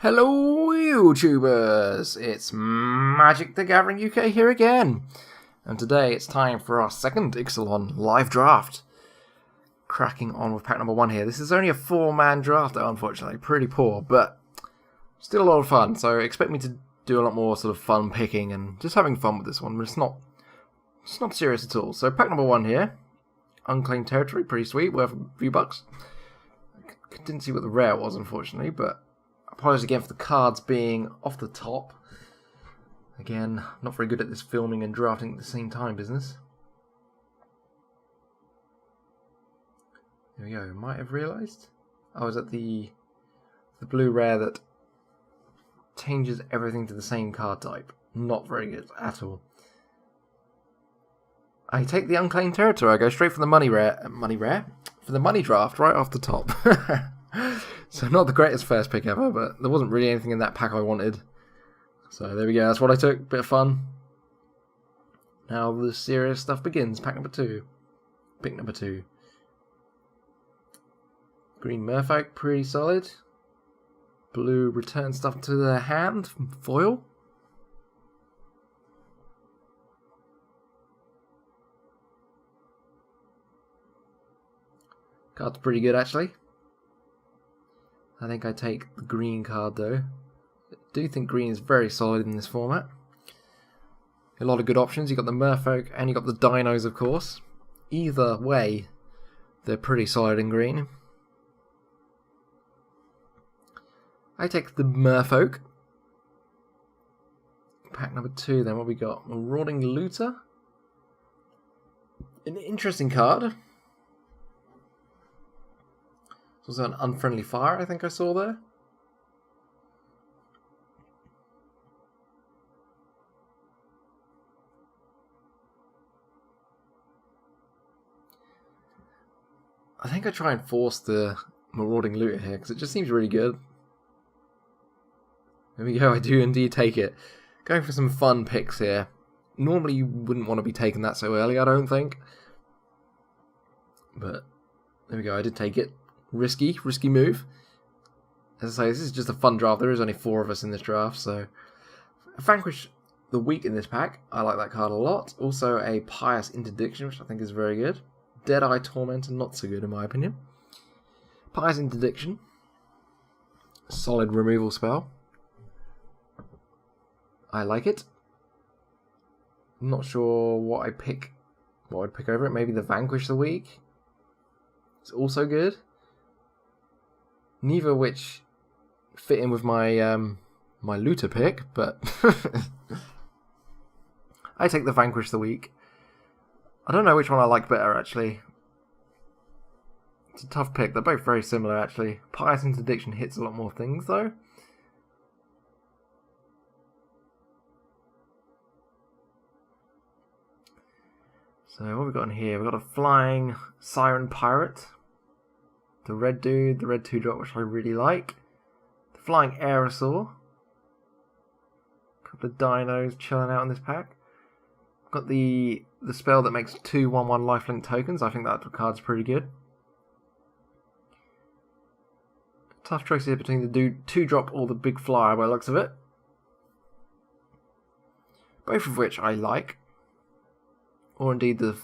Hello YouTubers, it's MagicTheGatheringUK here again, and today it's time for our second Ixalan live draft. Cracking on with pack number 1 here. This is only a 4-man draft though, unfortunately, pretty poor, but still a lot of fun, so expect me to do a lot more sort of fun picking and just having fun with this one, but it's not serious at all. So pack number 1 here, unclaimed territory, pretty sweet, worth a few bucks. Didn't see what the rare was, unfortunately, but apologies again for the cards being off the top. Again, not very good at this filming and drafting at the same time business. There we go, might have realised. I was at the blue rare that changes everything to the same card type. Not very good at all. I take the unclaimed territory, I go straight for the money rare, for the money draft right off the top. So not the greatest first pick ever, but there wasn't really anything in that pack I wanted. So there we go, that's what I took, bit of fun. Now the serious stuff begins, pack number 2. Pick number 2. Green Merfolk, pretty solid. Blue return stuff to their hand, foil. Card's pretty good actually. I think I take the green card though. I do think green is very solid in this format. A lot of good options. You got the Merfolk and you got the Dinos, of course. Either way, they're pretty solid in green. I take the Merfolk. Pack number 2 then, what we got? Marauding Looter. An interesting card. Was an unfriendly fire, I think I saw there. I think I try and force the Marauding Looter here, because it just seems really good. There we go, I do indeed take it. Going for some fun picks here. Normally you wouldn't want to be taking that so early, I don't think. But there we go, I did take it. Risky move. As I say, this is just a fun draft. There is only 4 of us in this draft, so Vanquish the Weak in this pack. I like that card a lot. Also a Pious Interdiction, which I think is very good. Deadeye Tormentor, not so good in my opinion. Pious Interdiction. Solid removal spell. I like it. Not sure what I'd pick over it. Maybe the Vanquish the Weak. It's also good. Neither of which fit in with my my looter pick, but I take the Vanquish the Weak. I don't know which one I like better, actually. It's a tough pick. They're both very similar, actually. Pious Interdiction hits a lot more things, though. So what have we got in here? We've got a Flying Siren Pirate. The red dude, the red 2-drop, which I really like. The Flying Aerosaur. A couple of dinos chilling out in this pack. Got the spell that makes 2 1/1 lifelink tokens. I think that card's pretty good. Tough choice here between the 2-drop or the big flyer by the looks of it. Both of which I like. Or indeed the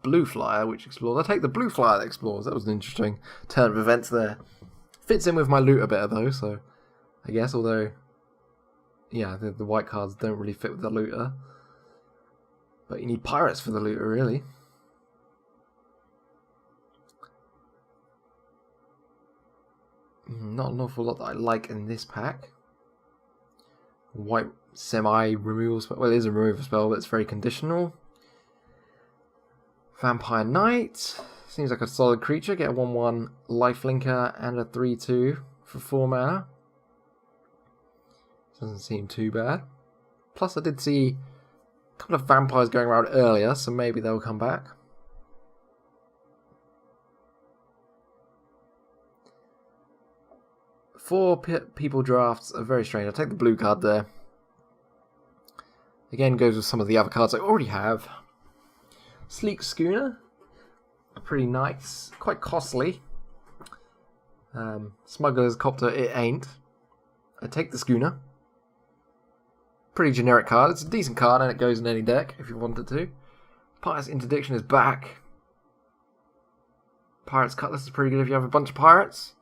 blue flyer which explores. I take the blue flyer that explores. That was an interesting turn of events there. Fits in with my looter better though, so I guess, although yeah, the white cards don't really fit with the looter. But you need pirates for the looter, really. Not an awful lot that I like in this pack. White semi-removal spell. Well, it is a removal spell, but it's very conditional. Vampire Knight. Seems like a solid creature. Get a 1/1 lifelinker and a 3/2 for 4 mana. Doesn't seem too bad. Plus I did see a couple of vampires going around earlier, so maybe they'll come back. Four people drafts are very strange. I'll take the blue card there. Again, goes with some of the other cards I already have. Sleek Schooner, pretty nice, quite costly. Smuggler's Copter, it ain't. I take the Schooner. Pretty generic card. It's a decent card and it goes in any deck if you wanted to. Pirate's Interdiction is back. Pirate's Cutlass is pretty good if you have a bunch of pirates.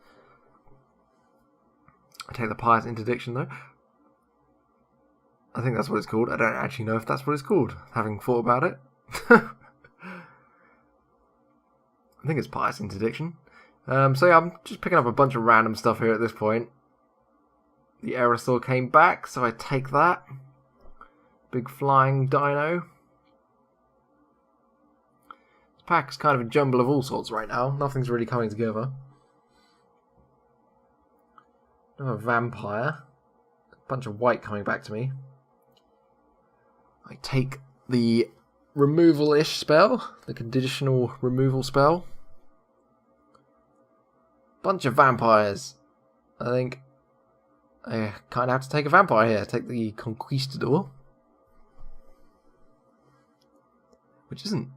I take the Pirate's Interdiction though. I think that's what it's called. I don't actually know if that's what it's called, having thought about it. I think it's Pirate's Interdiction. So yeah, I'm just picking up a bunch of random stuff here at this point. The Aerosaur came back, so I take that. Big flying dino. This pack is kind of a jumble of all sorts right now. Nothing's really coming together. Another vampire. A bunch of white coming back to me. I take the removal-ish spell. The conditional removal spell. Bunch of vampires. I think I kind of have to take a vampire here. Take the Conquistador. Which isn't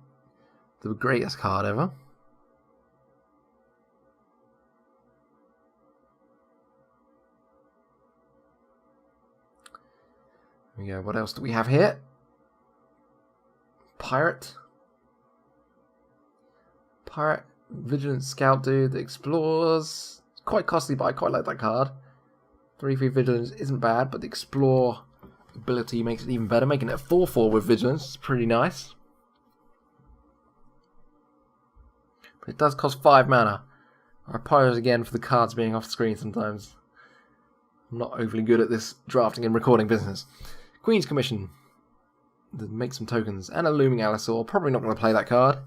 the greatest card ever. There we go. What else do we have here? Pirate. Vigilant Scout dude that explores. It's quite costly, but I quite like that card. 3/3 Vigilance isn't bad, but the Explore ability makes it even better, making it a 4/4 with Vigilance. It's pretty nice. But it does cost 5 mana. I apologize again for the cards being off screen sometimes. I'm not overly good at this drafting and recording business. Queen's Commission. Make some tokens. And a Looming Allosaur. Probably not going to play that card.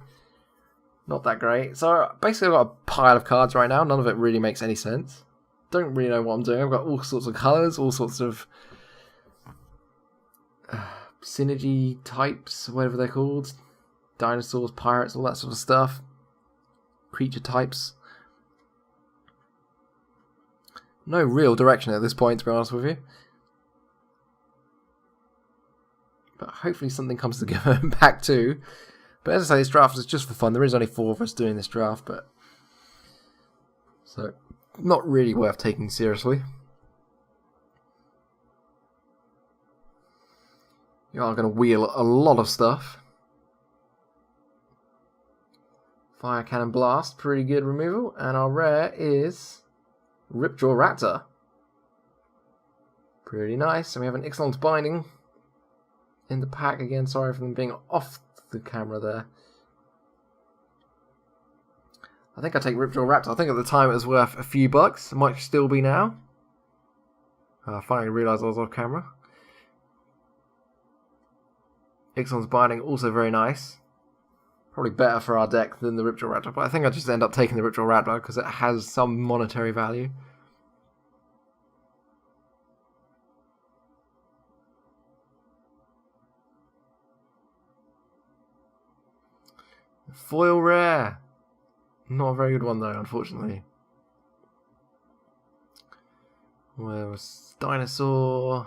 Not that great. So basically I've got a pile of cards right now. None of it really makes any sense. Don't really know what I'm doing. I've got all sorts of colours, all sorts of synergy types, whatever they're called. Dinosaurs, pirates, all that sort of stuff. Creature types. No real direction at this point, to be honest with you. But hopefully something comes together in pack 2. But as I say, this draft is just for fun. There is only 4 of us doing this draft, but so not really worth taking seriously. You are going to wheel a lot of stuff. Fire Cannon Blast, pretty good removal. And our rare is Ripjaw Raptor. Pretty nice. And we have an Ixalan's Binding in the pack again. Sorry for them being off the camera there. I think I take Ripjaw Raptor. I think at the time it was worth a few bucks. It might still be now. I finally realised I was off camera. Ixalan's Binding, also very nice. Probably better for our deck than the Ripjaw Raptor, but I think I just end up taking the Ripjaw Raptor because it has some monetary value. Foil rare. Not a very good one though, unfortunately. Where was Dinosaur?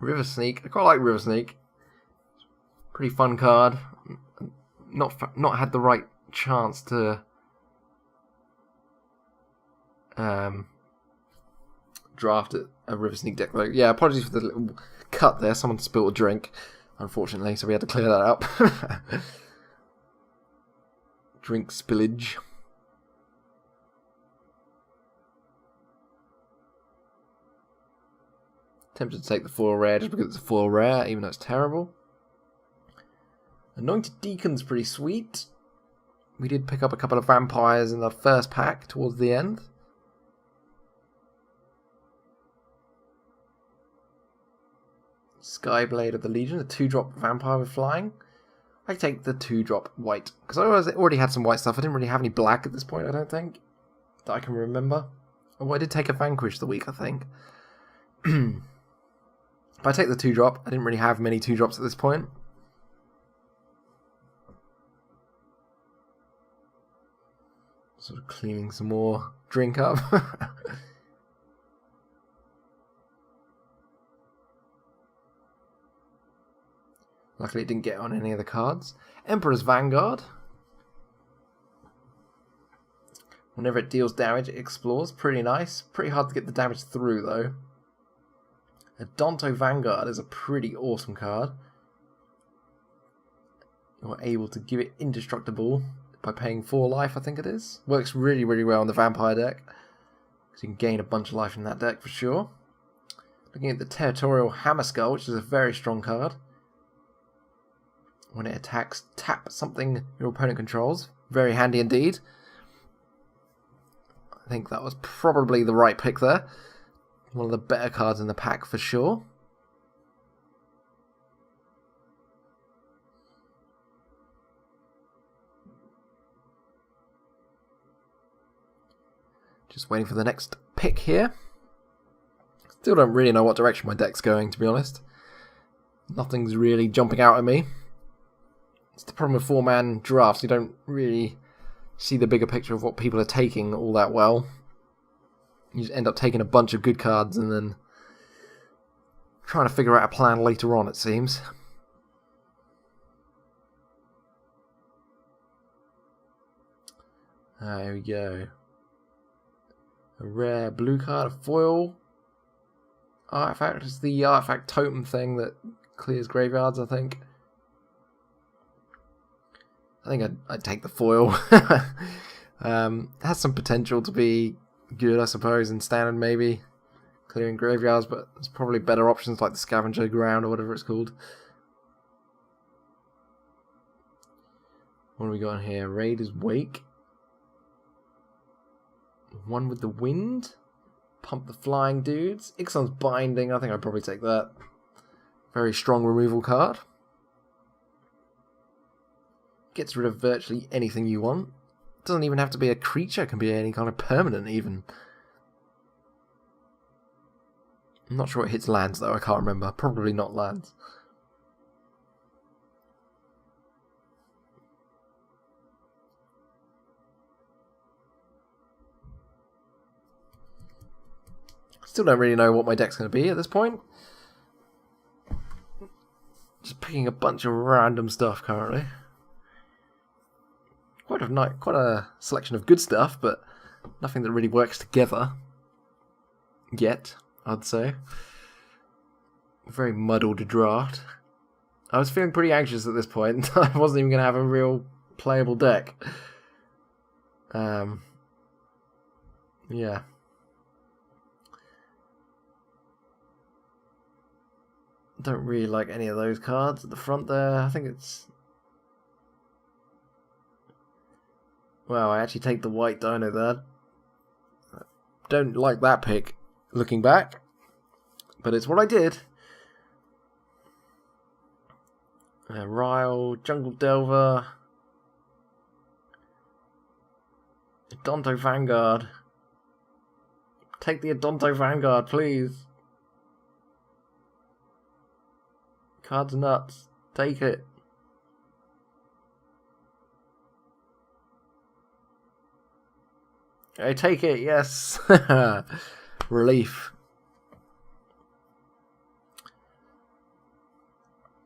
River Sneak. I quite like River Sneak. Pretty fun card. Not had the right chance to draft a River Sneak deck though. Yeah, apologies for the little cut there. Someone spilled a drink, unfortunately, so we had to clear that up. Drink spillage. Tempted to take the foil rare just because it's a foil rare, even though it's terrible. Anointed Deacon's pretty sweet. We did pick up a couple of vampires in the first pack towards the end. Skyblade of the Legion, a 2-drop vampire with flying. I take the 2-drop white, because I already had some white stuff. I didn't really have any black at this point, I don't think, that I can remember. Oh, I did take a Vanquish the week, I think. But I take the 2-drop. I didn't really have many 2-drops at this point. Sort of cleaning some more drink up. Luckily it didn't get on any of the cards. Emperor's Vanguard. Whenever it deals damage, it explores. Pretty nice. Pretty hard to get the damage through, though. Odonto Vanguard is a pretty awesome card. You're able to give it indestructible by paying 4 life, I think it is. Works really, really well in the vampire deck. So you can gain a bunch of life in that deck for sure. Looking at the Territorial Hammerskull, which is a very strong card. When it attacks, tap something your opponent controls. Very handy indeed. I think that was probably the right pick there. One of the better cards in the pack for sure. Just waiting for the next pick here. Still don't really know what direction my deck's going, to be honest. Nothing's really jumping out at me. It's the problem with 4-man drafts. You don't really see the bigger picture of what people are taking all that well. You just end up taking a bunch of good cards and then trying to figure out a plan later on, it seems. There we go. A rare blue card, a foil artifact. It's the artifact totem thing that clears graveyards, I think. I think I'd take the foil. Has some potential to be good, I suppose, in standard maybe. Clearing graveyards, but there's probably better options like the scavenger ground or whatever it's called. What do we got in here? Raider's Wake. One with the wind. Pump the flying dudes. Ixalan's Binding. I think I'd probably take that. Very strong removal card. Gets rid of virtually anything you want. Doesn't even have to be a creature. It can be any kind of permanent even. I'm not sure it hits lands though. I can't remember. Probably not lands. Still don't really know what my deck's going to be at this point. Just picking a bunch of random stuff currently. Quite a selection of good stuff, but nothing that really works together yet, I'd say. Very muddled draft. I was feeling pretty anxious at this point. I wasn't even going to have a real playable deck. Yeah. Don't really like any of those cards at the front there. I think it's... Well, I actually take the white dino there. Don't like that pick, looking back. But it's what I did. Ryle, Jungle Delver. Odonto Vanguard. Take the Odonto Vanguard, please. Card's nuts. Take it. I take it, yes. Relief.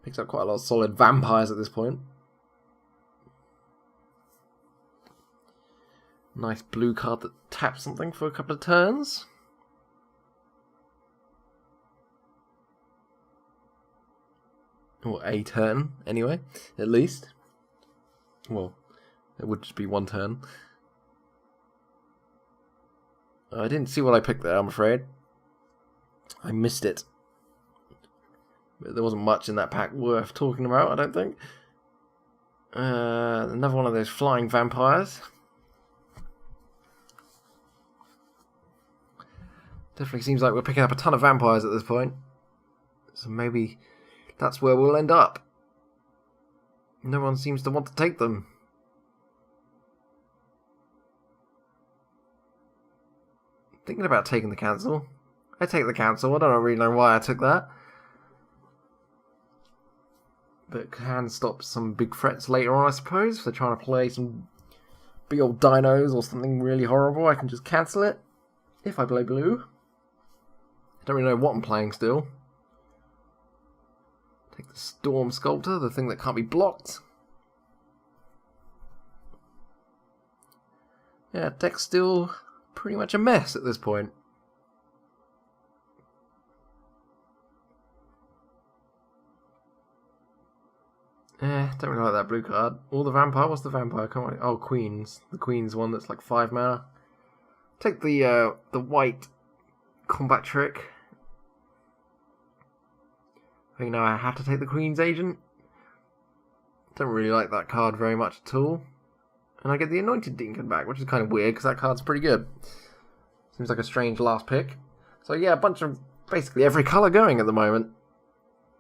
Picks up quite a lot of solid vampires at this point. Nice blue card that taps something for a couple of turns. Or a turn, anyway, at least. Well, it would just be one turn. I didn't see what I picked there, I'm afraid. I missed it. But there wasn't much in that pack worth talking about, I don't think. Another one of those flying vampires. Definitely seems like we're picking up a ton of vampires at this point. So maybe that's where we'll end up. No one seems to want to take them. Thinking about taking the cancel. I take the cancel. I don't really know why I took that. But can stop some big threats later on, I suppose. If they're trying to play some big old dinos or something really horrible, I can just cancel it. If I play blue. I don't really know what I'm playing still. Take the Storm Sculptor, the thing that can't be blocked. Yeah, deck's still pretty much a mess at this point. Don't really like that blue card. Or the vampire. What's the vampire? Come on. Oh, Queens. The Queen's one that's like 5 mana. Take the white combat trick. I think now I have to take the Queen's Agent. Don't really like that card very much at all. And I get the Anointed Deacon back, which is kind of weird because that card's pretty good. Seems like a strange last pick. So yeah, a bunch of basically every colour going at the moment.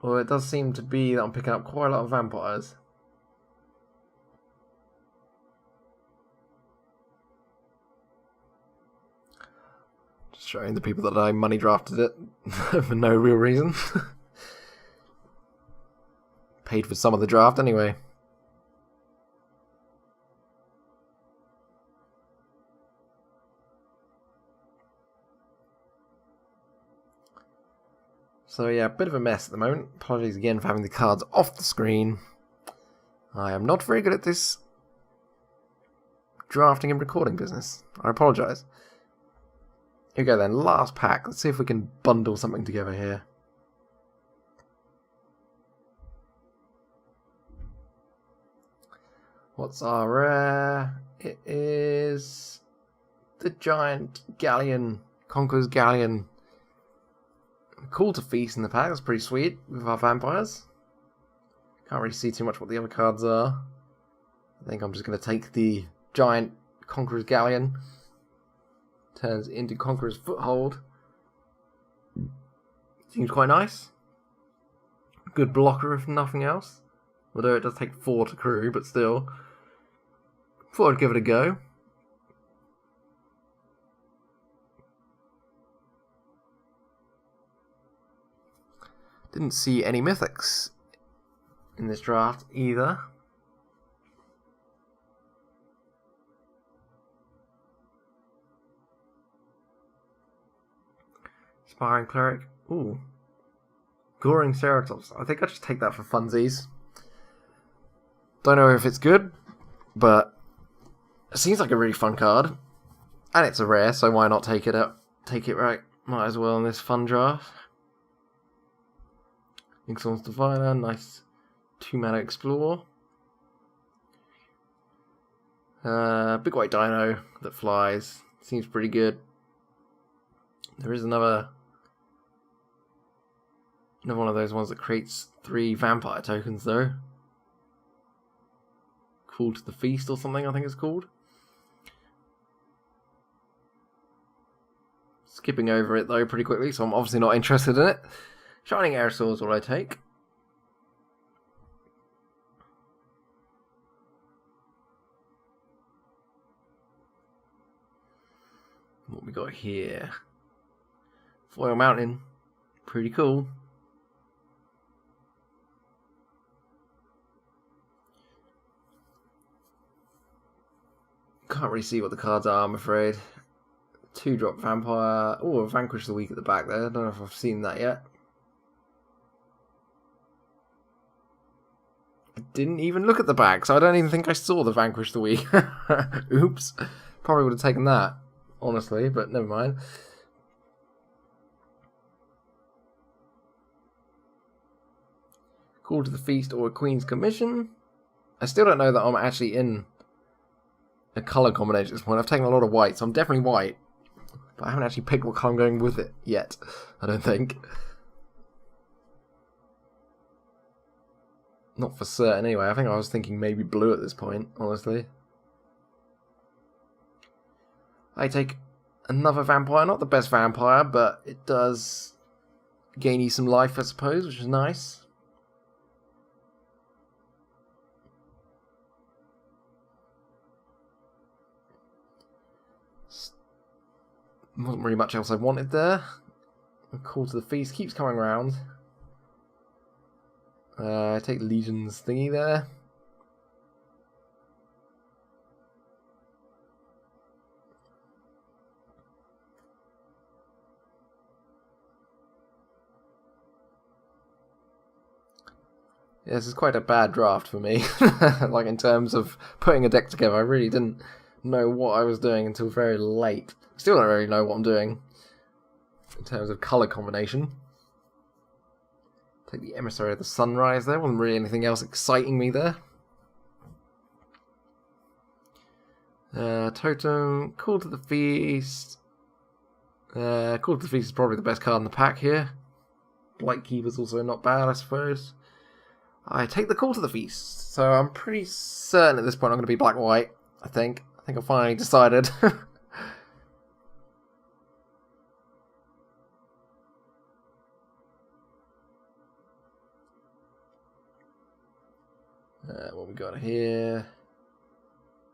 Well, it does seem to be that I'm picking up quite a lot of vampires. Just showing the people that I money drafted it for no real reason. Paid for some of the draft anyway. So yeah, a bit of a mess at the moment. Apologies again for having the cards off the screen. I am not very good at this drafting and recording business. I apologise. Here we go then, last pack. Let's see if we can bundle something together here. What's our rare? It is the Giant Galleon, Conqueror's Galleon. Cool to feast in the pack, that's pretty sweet with our vampires. Can't really see too much what the other cards are. I think I'm just going to take the Giant Conqueror's Galleon. Turns into Conqueror's Foothold. Seems quite nice. Good blocker if nothing else. Although it does take 4 to crew, but still. Thought I'd give it a go. Didn't see any mythics in this draft either. Aspiring Cleric. Ooh. Goring Ceratops. I think I'll just take that for funsies. Don't know if it's good, but it seems like a really fun card. And it's a rare, so why not take it up? Take it right. Might as well in this fun draft. Ixalan's Diviner, nice 2-mana Explore. Big white dino that flies. Seems pretty good. There is another one of those ones that creates 3 vampire tokens though. Call to the Feast or something, I think it's called. Skipping over it though pretty quickly, so I'm obviously not interested in it. Shining Aerosaur is what I take. What we got here? Foil Mountain. Pretty cool. Can't really see what the cards are, I'm afraid. 2-drop Vampire. Oh, Vanquish the Weak at the back there. I don't know if I've seen that yet. I didn't even look at the back, so I don't even think I saw the Vanquish the Weak. Oops. Probably would have taken that, honestly, but never mind. Call to the Feast or a Queen's Commission. I still don't know that I'm actually in a colour combination at this point. I've taken a lot of white, so I'm definitely white. But I haven't actually picked what colour I'm going with it yet, I don't think. Not for certain anyway. I think I was thinking maybe blue at this point, honestly. I take another vampire. Not the best vampire, but it does gain you some life, I suppose, which is nice. Wasn't really much else I wanted there. A Call to the Feast keeps coming around. I take Legion's thingy there. Yeah, this is quite a bad draft for me. Like in terms of putting a deck together, I really didn't know what I was doing until very late. Still don't really know what I'm doing in terms of colour combination. Take the Emissary of the Sunrise there. Wasn't really anything else exciting me there. Totem, Call to the Feast. Call to the Feast is probably the best card in the pack here. Blightkeeper's also not bad, I suppose. I take the Call to the Feast. So I'm pretty certain at this point I'm going to be black-white, I think. I think I finally decided. What we got here?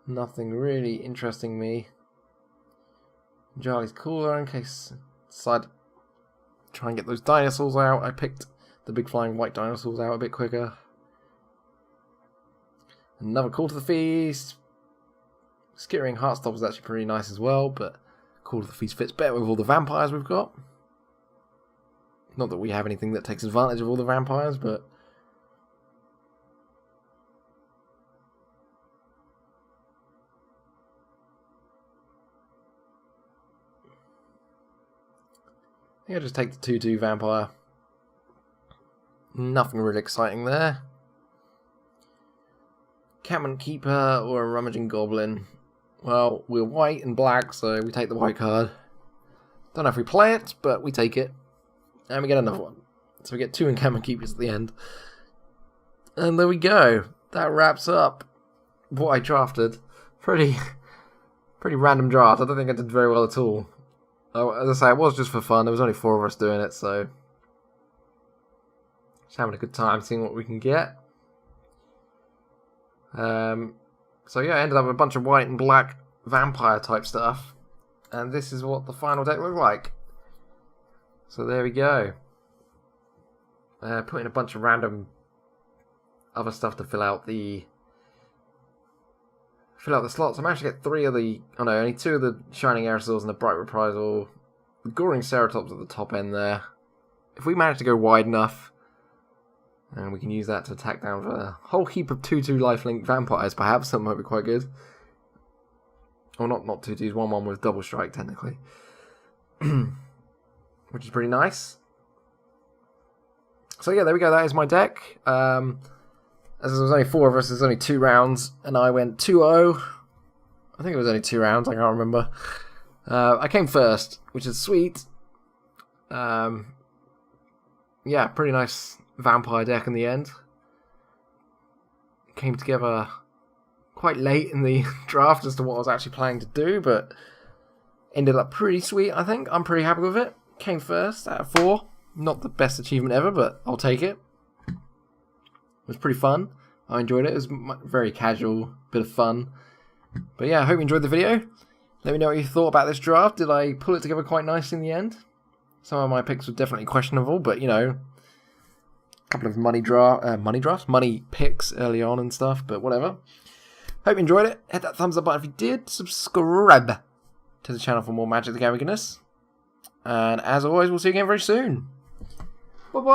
Nothing really interesting me. Charlie's cooler in case I decide to try and get those dinosaurs out. I picked the big flying white dinosaurs out a bit quicker. Another Call to the Feast. Skittering Heartstopper is actually pretty nice as well, but Call to the Feast fits better with all the vampires we've got. Not that we have anything that takes advantage of all the vampires, but I think I'll just take the 2/2 vampire. Nothing really exciting there. Catman Keeper or a Rummaging Goblin. Well, we're white and black, so we take the white card. Don't know if we play it, but we take it. And we get another one. So we get 2 Encampment Keepers at the end. And there we go. That wraps up what I drafted. Pretty random draft. I don't think I did very well at all. As I say, it was just for fun. There was only 4 of us doing it, so just having a good time seeing what we can get. So yeah, I ended up with a bunch of white and black vampire type stuff, and this is what the final deck looked like. So there we go. Put in a bunch of random other stuff to fill out the slots. I managed to get 3 of the... Oh no, only 2 of the Shining Aerosols and the Bright Reprisal. The Goring Ceratops at the top end there. If we manage to go wide enough, and we can use that to attack down for a whole heap of 2/2 lifelink vampires, perhaps. That might be quite good. Or not 2/2s, 1/1 with double strike, technically. Which is pretty nice. So yeah, there we go. That is my deck. As there was only 4 of us, there's only 2 rounds, and I went 2-0. I think it was only 2 rounds, I can't remember. I came first, which is sweet. Yeah, pretty nice vampire deck in the end. Came together quite late in the draft as to what I was actually planning to do, but ended up pretty sweet, I think. I'm pretty happy with it. Came first out of 4. Not the best achievement ever, but I'll take it. It was pretty fun. I enjoyed it. It was very casual, bit of fun. But yeah, I hope you enjoyed the video. Let me know what you thought about this draft. Did I pull it together quite nicely in the end? Some of my picks were definitely questionable, but you know, a couple of money picks early on and stuff, but whatever. Hope you enjoyed it. Hit that thumbs up button if you did. Subscribe to the channel for more Magic the Gatheringness. And as always, we'll see you again very soon. Bye-bye!